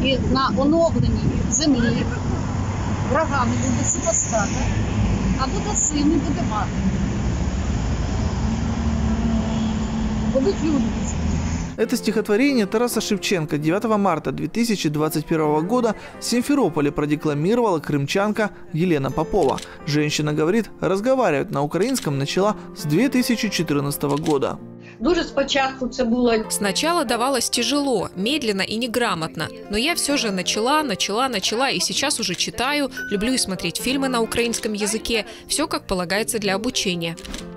І на оновленій землі врага не буде супостата, а буде син, не буде мати. Будуть люди. Это стихотворение Тараса Шевченко 9 марта 2021 года в Симферополе продекламировала крымчанка Елена Попова. Женщина говорит, разговаривать на украинском начала с 2014 года. Дуже спочатку це було. Сначала давалось тяжело, медленно и неграмотно, но я все же начала, и сейчас уже читаю, люблю и смотреть фильмы на украинском языке, все как полагается для обучения.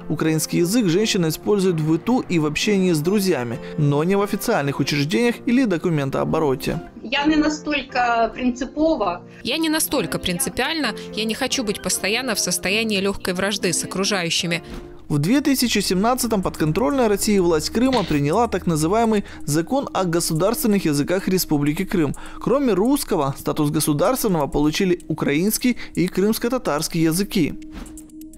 Украинский язык женщина использует в быту и в общении с друзьями, но не в официальных учреждениях или документообороте. Я не настолько принципова. Я не настолько принципиальна, я не хочу быть постоянно в состоянии легкой вражды с окружающими. В 2017-м подконтрольная России власть Крыма приняла так называемый закон о государственных языках Республики Крым. Кроме русского, статус государственного получили украинский и крымско-татарский языки.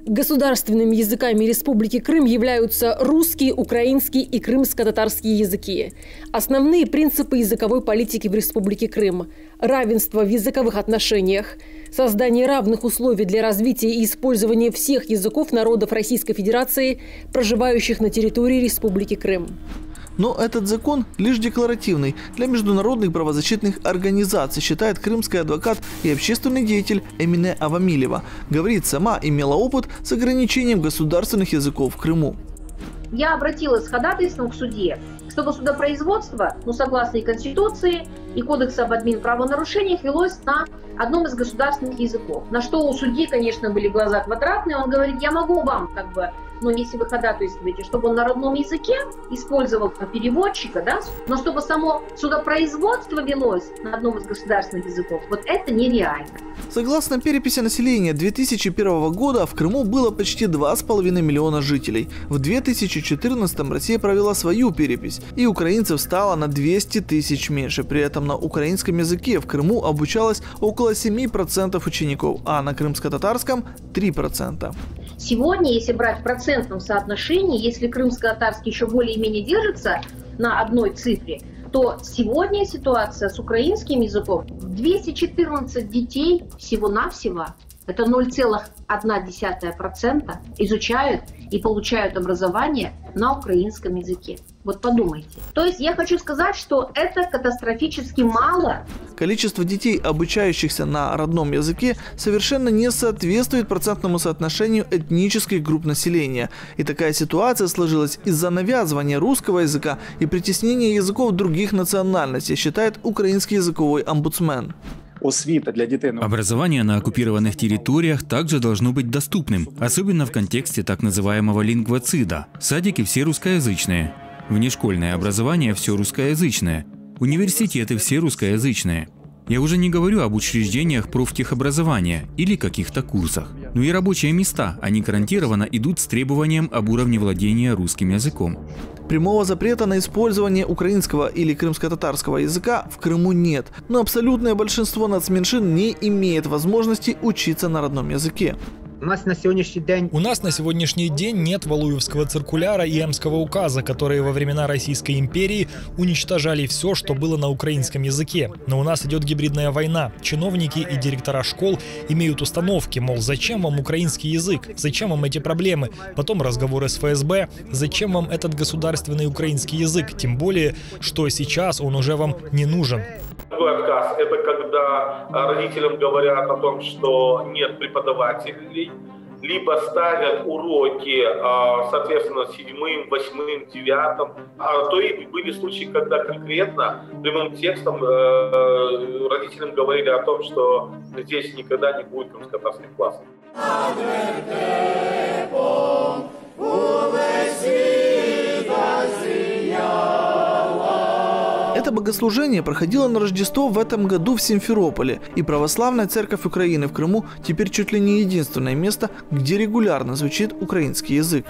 Государственными языками Республики Крым являются русский, украинский и крымско-татарские языки. Основные принципы языковой политики в Республике Крым – равенство в языковых отношениях, создание равных условий для развития и использования всех языков народов Российской Федерации, проживающих на территории Республики Крым. Но этот закон лишь декларативный для международных правозащитных организаций, считает крымский адвокат и общественный деятель Эмине Авамилева. Говорит, сама имела опыт с ограничением государственных языков в Крыму. Я обратилась с ходатайством к суде, чтобы судопроизводство, согласно и Конституции, и Кодекса об админправонарушениях, велось на одном из государственных языков. На что у судьи, конечно, были глаза квадратные. Он говорит, я могу вам, если вы ходатайствуете, чтобы он на родном языке использовал переводчика, да, но чтобы само судопроизводство велось на одном из государственных языков, вот это нереально. Согласно переписи населения 2001 года, в Крыму было почти 2,5 миллиона жителей. В 2014-м Россия провела свою перепись, и украинцев стало на 200 тысяч меньше. При этом на украинском языке в Крыму обучалось около 7% учеников, а на крымско-татарском – 3%. Сегодня, если брать в процентном соотношении, если крымско-татарский еще более-менее держится на одной цифре, то сегодня ситуация с украинским языком 214 детей всего-навсего, это 0,1% изучают и получают образование на украинском языке. Вот подумайте. То есть я хочу сказать, что это катастрофически мало. Количество детей, обучающихся на родном языке, совершенно не соответствует процентному соотношению этнических групп населения. И такая ситуация сложилась из-за навязывания русского языка и притеснения языков других национальностей, считает украинский языковой омбудсмен. Образование на оккупированных территориях также должно быть доступным, особенно в контексте так называемого лингвоцида. Садики все русскоязычные. Внешкольное образование все русскоязычное. Университеты все русскоязычные. Я уже не говорю об учреждениях профтехобразования или каких-то курсах. Но и рабочие места, они гарантированно идут с требованием об уровне владения русским языком. Прямого запрета на использование украинского или крымско-татарского языка в Крыму нет, но абсолютное большинство нацменьшин не имеет возможности учиться на родном языке. У нас на сегодняшний день нет Валуевского циркуляра и Эмского указа, которые во времена Российской империи уничтожали все, что было на украинском языке. Но у нас идет гибридная война. Чиновники и директора школ имеют установки, мол, зачем вам украинский язык, зачем вам эти проблемы. Потом разговоры с ФСБ, зачем вам этот государственный украинский язык, тем более, что сейчас он уже вам не нужен. Другой отказ – это когда родителям говорят о том, что нет преподавателей, либо ставят уроки, соответственно, 7-м, 8-м, 9-м. То и были случаи, когда конкретно прямым текстом родителям говорили о том, что здесь никогда не будет крымско-татарских классов. Это богослужение проходило на Рождество в этом году в Симферополе, и Православная Церковь Украины в Крыму теперь чуть ли не единственное место, где регулярно звучит украинский язык.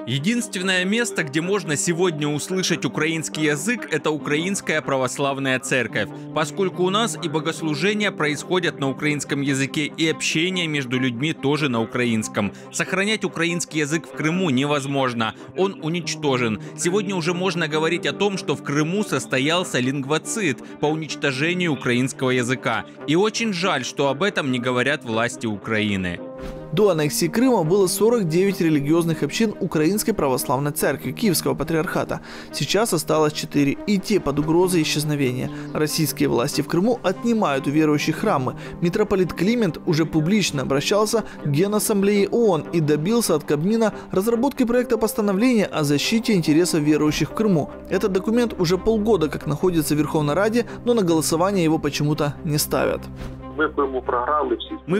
Единственное место, где можно сегодня услышать украинский язык, это Украинская Православная Церковь, поскольку у нас и богослужения происходят на украинском языке, и общение между людьми тоже на украинском. Сохранять украинский язык в Крыму невозможно, он уничтожен. Сегодня уже можно говорить о том, что в Крыму со состоялся лингвоцид по уничтожению украинского языка. И очень жаль, что об этом не говорят власти Украины. До аннексии Крыма было 49 религиозных общин Украинской Православной Церкви Киевского Патриархата. Сейчас осталось 4, и те под угрозой исчезновения. Российские власти в Крыму отнимают у верующих храмы. Митрополит Климент уже публично обращался к Генассамблее ООН и добился от Кабмина разработки проекта постановления о защите интересов верующих в Крыму. Этот документ уже полгода как находится в Верховной Раде, но на голосование его почему-то не ставят. Мы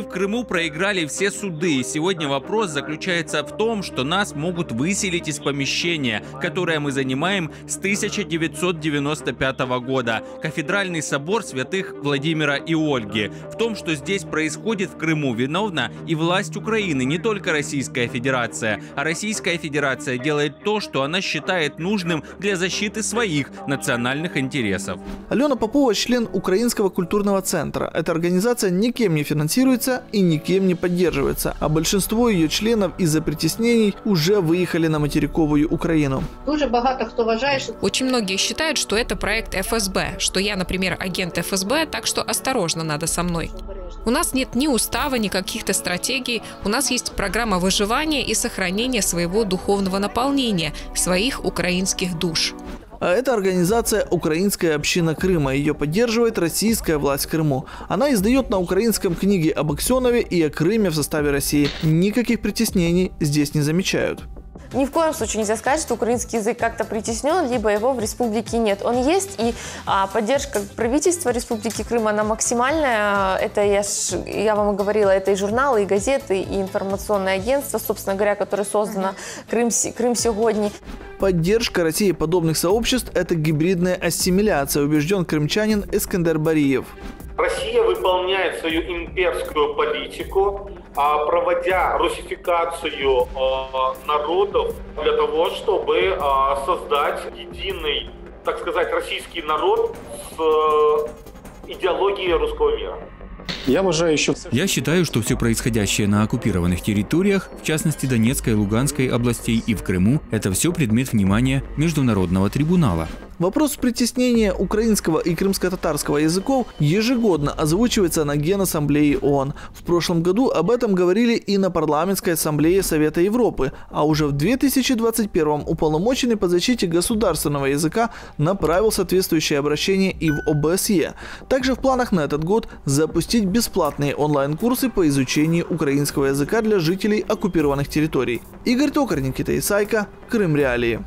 в Крыму проиграли все суды, и сегодня вопрос заключается в том, что нас могут выселить из помещения, которое мы занимаем с 1995 года, Кафедральный собор святых Владимира и Ольги. В том, что здесь происходит в Крыму, виновна и власть Украины, не только Российская Федерация. А Российская Федерация делает то, что она считает нужным для защиты своих национальных интересов. Алена Попова – член Украинского культурного центра. Эта организация никем не финансируется и никем не поддерживается, а большинство ее членов из-за притеснений уже выехали на материковую Украину. Дуже багато хто вважає, що Очень многие считают, что это проект ФСБ, что я, например, агент ФСБ, так что осторожно надо со мной. У нас нет ни устава, ни каких-то стратегий. У нас есть программа выживания и сохранения своего духовного наполнения, своих украинских душ. А это организация «Украинская община Крыма». Ее поддерживает российская власть в Крыму. Она издает на украинском книги об Аксенове и о Крыме в составе России. Никаких притеснений здесь не замечают. Ни в коем случае нельзя сказать, что украинский язык как-то притеснен, либо его в республике нет. Он есть, и поддержка правительства Республики Крым, она максимальная. Это, я вам говорила, это и журналы, и газеты, и информационное агентство, собственно говоря, которое создано Крым сегодня. Поддержка России подобных сообществ – это гибридная ассимиляция, убежден крымчанин Эскендер Бариев. Россия выполняет свою имперскую политику, проводя русификацию народов для того, чтобы создать единый, так сказать, российский народ с идеологией русского мира. Я считаю, что все происходящее на оккупированных территориях, в частности Донецкой и Луганской областей и в Крыму, это все предмет внимания Международного трибунала. Вопрос притеснения украинского и крымско-татарского языков ежегодно озвучивается на Генассамблее ООН. В прошлом году об этом говорили и на парламентской ассамблее Совета Европы, а уже в 2021 уполномоченный по защите государственного языка направил соответствующее обращение и в ОБСЕ. Также в планах на этот год запустить бесплатные онлайн-курсы по изучению украинского языка для жителей оккупированных территорий. Игорь Токарь, Никита Исайко, Крым Реалии.